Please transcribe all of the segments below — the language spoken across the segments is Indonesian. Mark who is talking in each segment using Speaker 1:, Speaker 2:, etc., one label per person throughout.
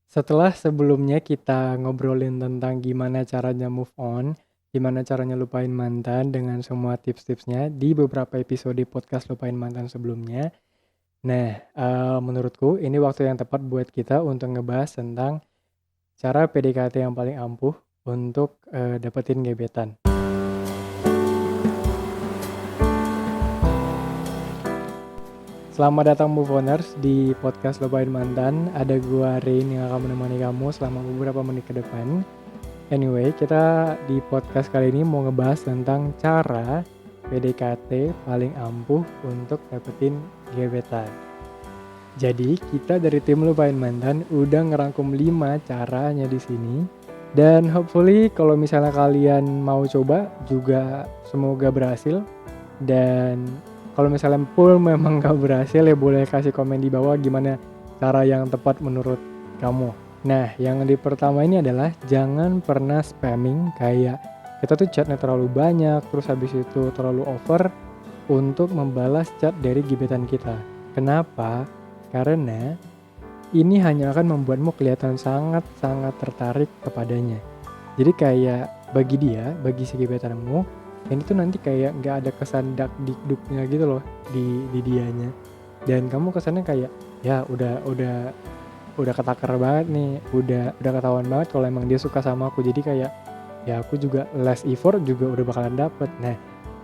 Speaker 1: Setelah sebelumnya kita ngobrolin tentang gimana caranya move on, gimana caranya lupain mantan dengan semua tips-tipsnya di beberapa episode podcast Lupain Mantan sebelumnya. Nah, menurutku ini waktu yang tepat buat kita untuk ngebahas tentang cara PDKT yang paling ampuh untuk, dapetin gebetan. Selamat datang move oners di podcast Lupain Mantan. Ada gua Rain yang akan menemani kamu selama beberapa menit ke depan. Anyway, kita di podcast kali ini mau ngebahas tentang cara PDKT paling ampuh untuk dapetin gebetan. Jadi, kita dari tim Lupain Mantan udah ngerangkum 5 caranya di sini. Dan hopefully kalau misalnya kalian mau coba juga semoga berhasil. Dan kalau misalnya full memang gak berhasil ya boleh kasih komen di bawah gimana cara yang tepat menurut kamu. Nah, yang di pertama ini adalah jangan pernah spamming, kayak kita tuh chatnya terlalu banyak, terus habis itu terlalu over untuk membalas chat dari gebetan kita. Kenapa? Karena ini hanya akan membuatmu kelihatan sangat-sangat tertarik kepadanya. Jadi kayak bagi si gebetanmu, ini tuh nanti kayak nggak ada kesan dikduknya gitu loh di dianya. Dan kamu kesannya kayak ya udah ketakar banget nih, udah ketahuan banget kalau emang dia suka sama aku. Jadi kayak ya aku juga less effort juga udah bakalan dapet. Nah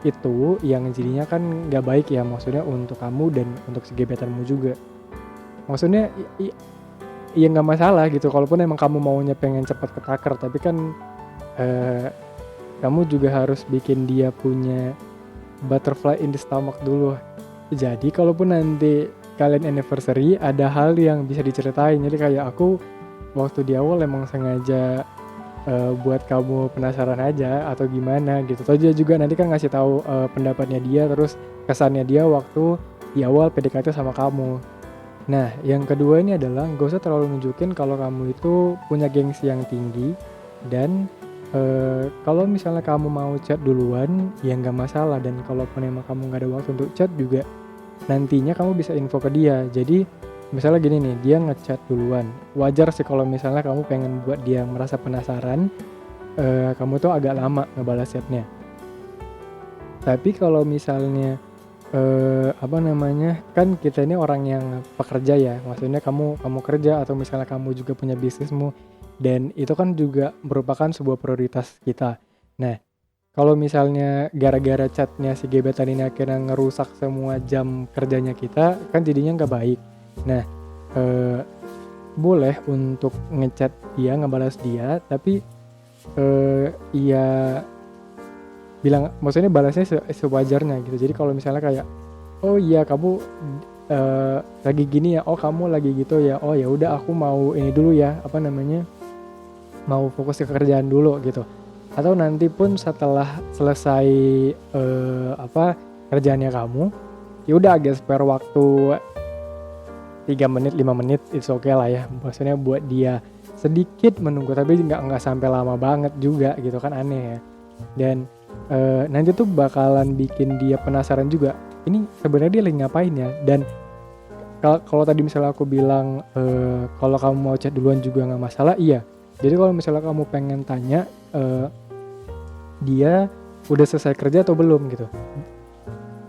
Speaker 1: itu yang jadinya kan nggak baik ya, maksudnya untuk kamu dan untuk si gebetanmu juga. Maksudnya ya nggak masalah gitu, kalaupun emang kamu maunya pengen cepat ketakar, tapi kan eh, kamu juga harus bikin dia punya butterfly in the stomach dulu. Jadi kalaupun nanti kalian anniversary ada hal yang bisa diceritain. Jadi kayak aku waktu di awal emang sengaja buat kamu penasaran aja atau gimana gitu. Terus dia juga nanti kan ngasih tahu pendapatnya dia, terus kesannya dia waktu di awal PDKT sama kamu. Nah, yang kedua ini adalah gak usah terlalu nunjukin kalau kamu itu punya gengsi yang tinggi. Dan kalau misalnya kamu mau chat duluan ya nggak masalah, dan kalaupun emang kamu nggak ada waktu untuk chat juga nantinya kamu bisa info ke dia. Jadi misalnya gini nih, dia ngechat duluan, wajar sih kalau misalnya kamu pengen buat dia merasa penasaran, kamu tuh agak lama ngebalas chatnya. Tapi kalau misalnya kan kita ini orang yang pekerja ya, maksudnya kamu kerja atau misalnya kamu juga punya bisnismu, dan itu kan juga merupakan sebuah prioritas kita. Nah, kalau misalnya gara-gara chatnya si gebetan ini akhirnya ngerusak semua jam kerjanya kita, kan jadinya nggak baik. Nah, eh, boleh untuk ngechat dia, ngebalas dia, tapi ya bilang, maksudnya balasnya sewajarnya gitu. Jadi kalau misalnya kayak oh iya kamu lagi gini ya, oh kamu lagi gitu ya, oh ya udah aku mau ini dulu ya, mau fokus ke kerjaan dulu gitu. Atau nanti pun setelah selesai kerjaannya kamu, ya udah agak spare waktu 3 menit 5 menit, it's okay lah ya, maksudnya buat dia sedikit menunggu, tapi nggak sampai lama banget juga gitu kan, aneh ya. Dan nanti tuh bakalan bikin dia penasaran juga, ini sebenarnya dia lagi ngapain ya. Dan kalau tadi misalnya aku bilang kalau kamu mau chat duluan juga nggak masalah, iya. Jadi kalau misalnya kamu pengen tanya dia udah selesai kerja atau belum gitu,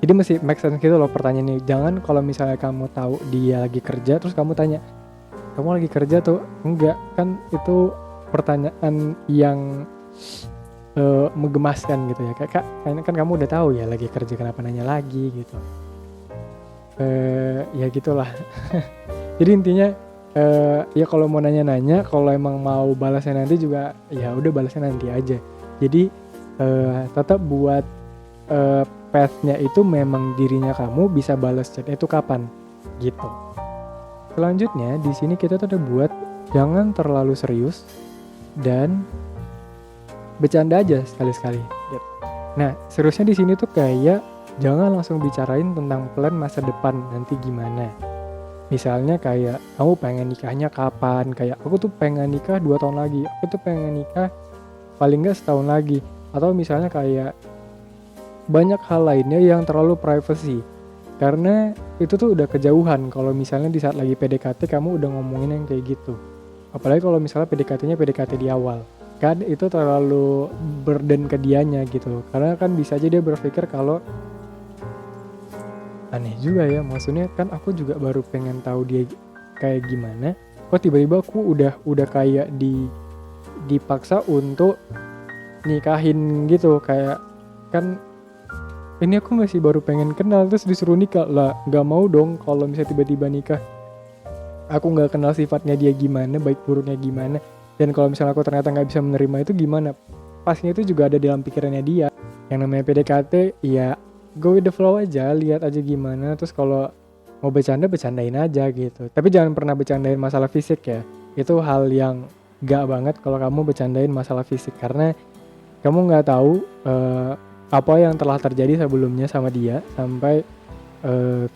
Speaker 1: jadi mesti make sense gitu loh pertanyaannya. Jangan kalau misalnya kamu tahu dia lagi kerja terus kamu tanya, kamu lagi kerja tuh? Enggak, kan itu pertanyaan yang menggemaskan gitu ya. Kayak kan kamu udah tahu ya lagi kerja, kenapa nanya lagi gitu. Ya gitulah. Jadi intinya ya kalau mau nanya-nanya, kalau emang mau balasnya nanti juga ya udah balasnya nanti aja. Jadi tetap buat path-nya itu memang dirinya kamu bisa balas chatnya itu kapan gitu. Selanjutnya di sini kita tuh udah buat jangan terlalu serius dan bercanda aja sekali-sekali gitu. Nah, seriusnya di sini tuh kayak jangan langsung bicarain tentang plan masa depan nanti gimana. Misalnya kayak kamu pengen nikahnya kapan, kayak aku tuh pengen nikah 2 tahun lagi, aku tuh pengen nikah paling nggak setahun lagi. Atau misalnya kayak banyak hal lainnya yang terlalu privacy, karena itu tuh udah kejauhan kalau misalnya di saat lagi PDKT kamu udah ngomongin yang kayak gitu. Apalagi kalau misalnya PDKT-nya PDKT di awal. Kan itu terlalu burden ke dianya gitu. Karena kan bisa aja dia berpikir kalau aneh juga ya, maksudnya kan aku juga baru pengen tahu dia kayak gimana. Kok tiba-tiba aku udah kayak dipaksa untuk nikahin gitu, kayak kan ini aku masih baru pengen kenal terus disuruh nikah lah, nggak mau dong kalau misalnya tiba-tiba nikah. Aku nggak kenal sifatnya dia gimana, baik buruknya gimana, dan kalau misalnya aku ternyata nggak bisa menerima itu gimana. Pastinya itu juga ada dalam pikirannya dia. Yang namanya PDKT ya go with the flow aja, lihat aja gimana, terus kalau mau bercanda bercandain aja gitu, tapi jangan pernah bercandain masalah fisik ya. Itu hal yang gak banget kalau kamu bercandain masalah fisik, karena kamu nggak tahu apa yang telah terjadi sebelumnya sama dia sampai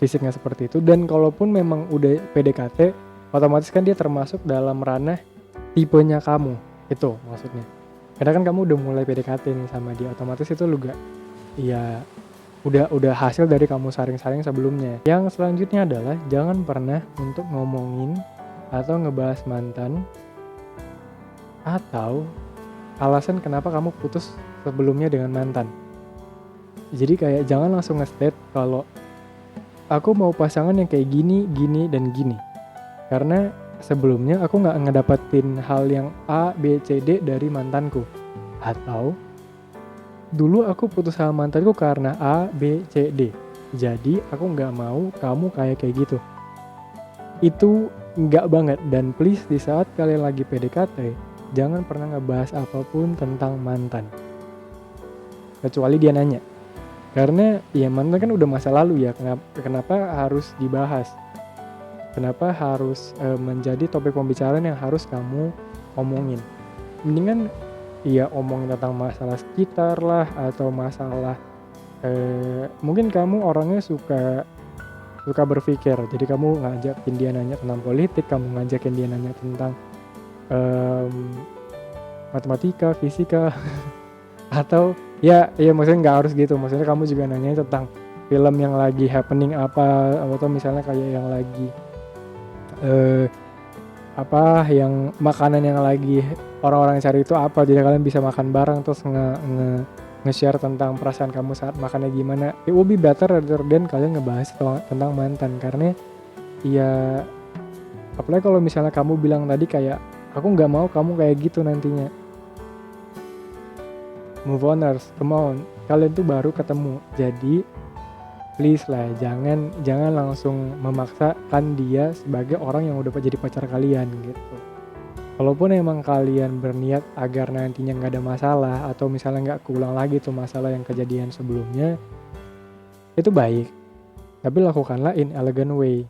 Speaker 1: fisiknya seperti itu. Dan kalaupun memang udah PDKT, otomatis kan dia termasuk dalam ranah tipenya kamu, itu maksudnya. Karena kan kamu udah mulai PDKT nih sama dia, otomatis itu lu gak, ya udah hasil dari kamu saring-saring sebelumnya. Yang selanjutnya adalah jangan pernah untuk ngomongin atau ngebahas mantan atau alasan kenapa kamu putus sebelumnya dengan mantan. Jadi kayak jangan langsung nge-state kalau aku mau pasangan yang kayak gini, gini, dan gini. Karena sebelumnya aku gak ngedapetin hal yang A, B, C, D dari mantanku. Atau dulu aku putus sama mantanku karena A, B, C, D. Jadi aku gak mau kamu kayak gitu. Itu gak banget. Dan please di saat kalian lagi PDKT, jangan pernah ngebahas apapun tentang mantan. Kecuali dia nanya. Karena ya mantan kan udah masa lalu ya. Kenapa harus dibahas? Kenapa harus menjadi topik pembicaraan yang harus kamu omongin? Mendingan ya omongin tentang masalah sekitar lah, atau masalah mungkin kamu orangnya suka berpikir, jadi kamu ngajakin dia nanya tentang politik, kamu ngajakin dia nanya tentang matematika, fisika atau ya maksudnya nggak harus gitu, maksudnya kamu juga nanya tentang film yang lagi happening apa, atau misalnya kayak yang lagi yang makanan yang lagi orang-orang cari itu apa, jadi kalian bisa makan bareng terus nge-share tentang perasaan kamu saat makannya gimana. It will be better rather than kalian ngebahas tentang mantan. Karena ya apalagi kalau misalnya kamu bilang tadi kayak aku nggak mau kamu kayak gitu nantinya. Move oners, come on, kalian tuh baru ketemu, jadi please lah jangan langsung memaksakan dia sebagai orang yang udah jadi pacar kalian gitu. Walaupun emang kalian berniat agar nantinya nggak ada masalah, atau misalnya nggak keulang lagi tuh masalah yang kejadian sebelumnya, itu baik, tapi lakukanlah in elegant way.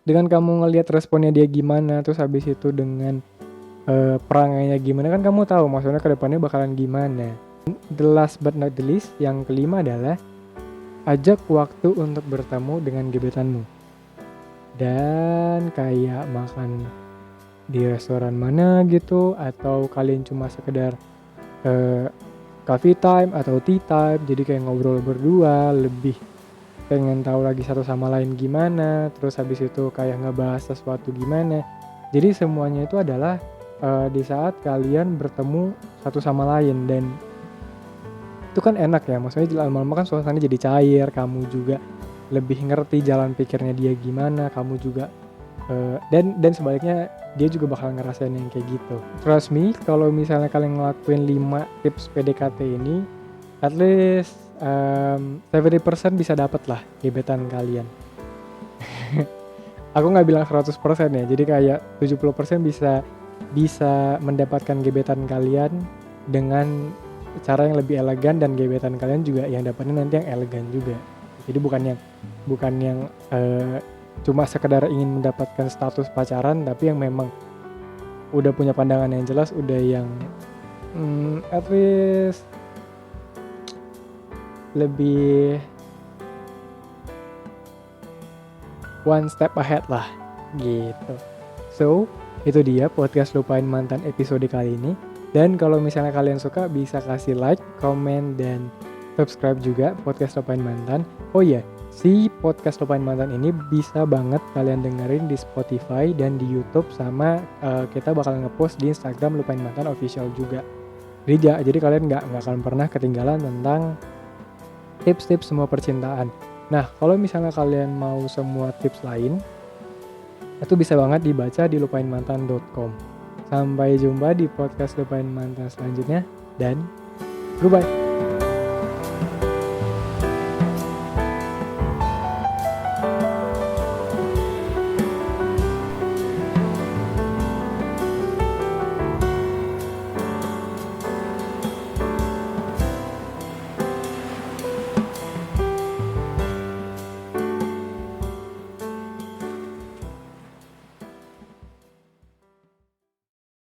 Speaker 1: Dengan kamu ngelihat responnya dia gimana, terus habis itu dengan perangainya gimana, kan kamu tahu maksudnya ke depannya bakalan gimana. The last but not the least, yang kelima adalah ajak waktu untuk bertemu dengan gebetanmu. Dan kayak makan di restoran mana gitu, atau kalian cuma sekedar coffee time atau tea time, jadi kayak ngobrol berdua, lebih pengen tahu lagi satu sama lain gimana, terus habis itu kayak ngebahas sesuatu gimana. Jadi semuanya itu adalah di saat kalian bertemu satu sama lain, dan itu kan enak ya, maksudnya lama-lama kan suasananya jadi cair, kamu juga lebih ngerti jalan pikirnya dia gimana, kamu juga dan sebaliknya dia juga bakal ngerasain yang kayak gitu. Trust me, kalau misalnya kalian ngelakuin 5 tips PDKT ini, at least 70% bisa dapet lah gebetan kalian. Aku gak bilang 100% ya, jadi kayak 70% bisa mendapatkan gebetan kalian dengan cara yang lebih elegan, dan gebetan kalian juga yang dapatnya nanti yang elegan juga. Jadi bukan yang cuma sekedar ingin mendapatkan status pacaran, tapi yang memang udah punya pandangan yang jelas, udah yang at least lebih one step ahead lah gitu. So itu dia podcast Lupain Mantan episode kali ini. Dan kalau misalnya kalian suka, bisa kasih like, comment, dan subscribe juga podcast Lupain Mantan. Oh iya, Si podcast Lupain Mantan ini bisa banget kalian dengerin di Spotify dan di YouTube, sama kita bakal ngepost di Instagram Lupain Mantan Official juga. Jadi kalian nggak akan pernah ketinggalan tentang tips-tips semua percintaan. Nah, kalau misalnya kalian mau semua tips lain, itu bisa banget dibaca di lupainmantan.com. Sampai jumpa di podcast Lupain Mantan selanjutnya, dan goodbye.